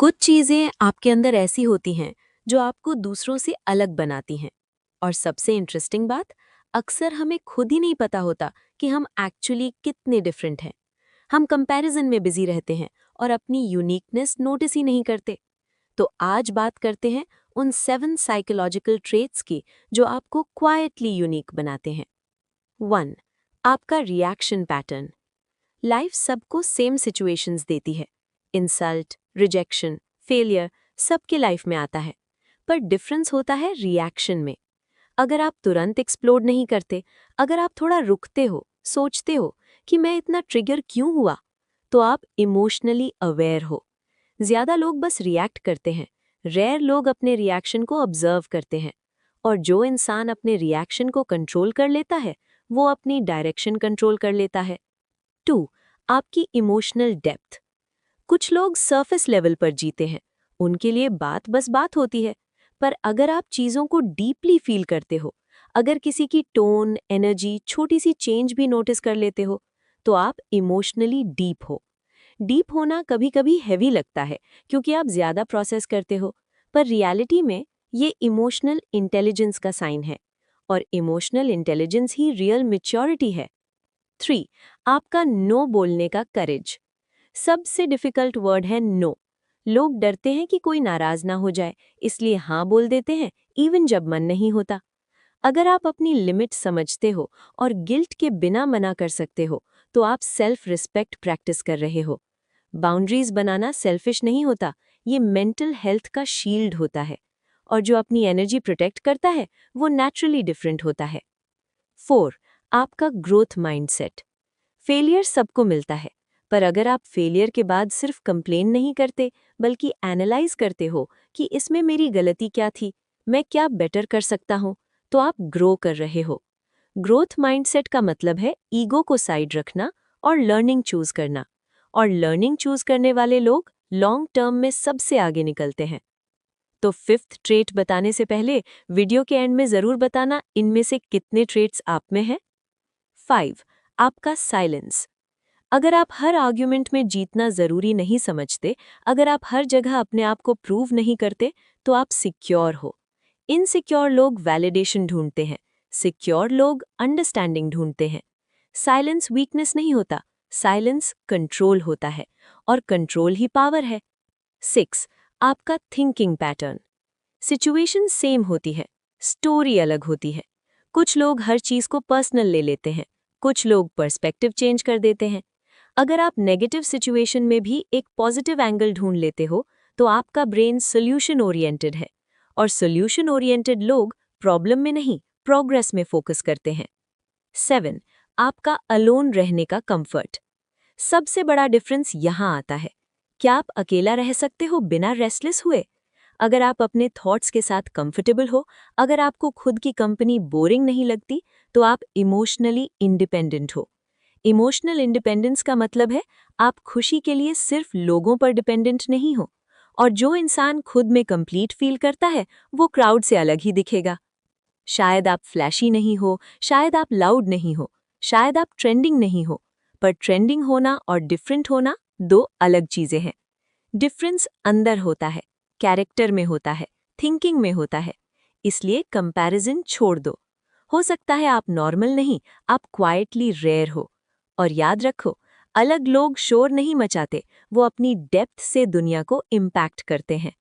कुछ चीजें आपके अंदर ऐसी होती हैं जो आपको दूसरों से अलग बनाती हैं। और सबसे इंटरेस्टिंग बात, अक्सर हमें खुद ही नहीं पता होता कि हम एक्चुअली कितने डिफरेंट हैं। हम कंपैरिजन में बिजी रहते हैं और अपनी यूनिकनेस नोटिस ही नहीं करते। तो आज बात करते हैं उन 7 साइकोलॉजिकल ट्रेट्स की जो आपको क्वाइटली यूनिक बनाते हैं। 1. आपका रिएक्शन पैटर्न। लाइफ सबको सेम सिचुएशंस देती है। इंसल्ट, रिजेक्शन, फेलियर सबके लाइफ में आता है। पर डिफरेंस होता है रिएक्शन में। अगर आप तुरंत एक्सप्लोड नहीं करते, अगर आप थोड़ा रुकते हो, सोचते हो कि मैं इतना ट्रिगर क्यों हुआ, तो आप इमोशनली अवेयर हो। ज्यादा लोग बस रिएक्ट करते हैं, रेयर लोग अपने रिएक्शन को ऑब्जर्व करते हैं। और जो इंसान अपने रिएक्शन को कंट्रोल कर लेता है, वो अपनी डायरेक्शन कंट्रोल कर लेता है। 2. आपकी इमोशनल डेप्थ। कुछ लोग सरफेस लेवल पर जीते हैं, उनके लिए बात बस बात होती है। पर अगर आप चीज़ों को डीपली फील करते हो, अगर किसी की टोन, एनर्जी, छोटी सी चेंज भी नोटिस कर लेते हो, तो आप इमोशनली डीप हो। डीप होना कभी कभी हैवी लगता है क्योंकि आप ज़्यादा प्रोसेस करते हो, पर रियलिटी में ये इमोशनल इंटेलिजेंस का साइन है। और इमोशनल इंटेलिजेंस ही रियल मैच्योरिटी है। 3. आपका नो बोलने का करेज। सबसे डिफिकल्ट वर्ड है नो। लोग डरते हैं कि कोई नाराज ना हो जाए, इसलिए हाँ बोल देते हैं इवन जब मन नहीं होता। अगर आप अपनी लिमिट समझते हो और गिल्ट के बिना मना कर सकते हो, तो आप सेल्फ रिस्पेक्ट प्रैक्टिस कर रहे हो। बाउंड्रीज बनाना सेल्फिश नहीं होता, ये मेंटल हेल्थ का शील्ड होता है। और जो अपनी एनर्जी प्रोटेक्ट करता है, वो नेचुरली डिफरेंट होता है। 4. आपका ग्रोथ माइंडसेट। फेलियर सबको मिलता है, पर अगर आप फेलियर के बाद सिर्फ कंप्लेन नहीं करते, बल्कि एनालाइज करते हो कि इसमें मेरी गलती क्या थी, मैं क्या बेटर कर सकता हूँ, तो आप ग्रो कर रहे हो। ग्रोथ माइंडसेट का मतलब है ईगो को साइड रखना और लर्निंग चूज करना। और लर्निंग चूज करने वाले लोग लॉन्ग टर्म में सबसे आगे निकलते हैं। तो 5th ट्रेट बताने से पहले वीडियो के एंड में जरूर बताना इनमें से कितने ट्रेट्स आप में हैं। 5. आपका साइलेंस। अगर आप हर आर्ग्यूमेंट में जीतना जरूरी नहीं समझते, अगर आप हर जगह अपने आप को प्रूव नहीं करते, तो आप सिक्योर हो। इनसिक्योर लोग वैलिडेशन ढूंढते हैं, सिक्योर लोग अंडरस्टैंडिंग ढूंढते हैं। साइलेंस वीकनेस नहीं होता, साइलेंस कंट्रोल होता है, और कंट्रोल ही पावर है। 6. आपका थिंकिंग पैटर्न। सिचुएशन सेम होती है, स्टोरी अलग होती है। कुछ लोग हर चीज को पर्सनल ले लेते हैं, कुछ लोग पर्सपेक्टिव चेंज कर देते हैं। अगर आप नेगेटिव सिचुएशन में भी एक पॉजिटिव एंगल ढूंढ लेते हो, तो आपका ब्रेन सोल्यूशन ओरिएंटेड है। और सोल्यूशन ओरिएंटेड लोग प्रॉब्लम में नहीं, प्रोग्रेस में फोकस करते हैं। 7. आपका अलोन रहने का कंफर्ट। सबसे बड़ा डिफरेंस यहाँ आता है। क्या आप अकेला रह सकते हो बिना रेस्टलेस हुए? अगर आप अपने थॉट्स के साथ कंफर्टेबल हो, अगर आपको खुद की कंपनी बोरिंग नहीं लगती, तो आप इमोशनली इंडिपेंडेंट हो। इमोशनल इंडिपेंडेंस का मतलब है आप खुशी के लिए सिर्फ लोगों पर डिपेंडेंट नहीं हो। और जो इंसान खुद में कंप्लीट फील करता है, वो क्राउड से अलग ही दिखेगा। शायद आप फ्लैशी नहीं हो, शायद आप लाउड नहीं हो, शायद आप ट्रेंडिंग नहीं हो, पर ट्रेंडिंग होना और डिफरेंट होना दो अलग चीजें हैं। डिफरेंस अंदर होता है, कैरेक्टर में होता है, थिंकिंग में होता है। इसलिए कंपैरिजन छोड़ दो। हो सकता है आप नॉर्मल नहीं, आप क्वाइटली रेयर हो। और याद रखो, अलग लोग शोर नहीं मचाते, वो अपनी डेप्थ से दुनिया को इम्पैक्ट करते हैं।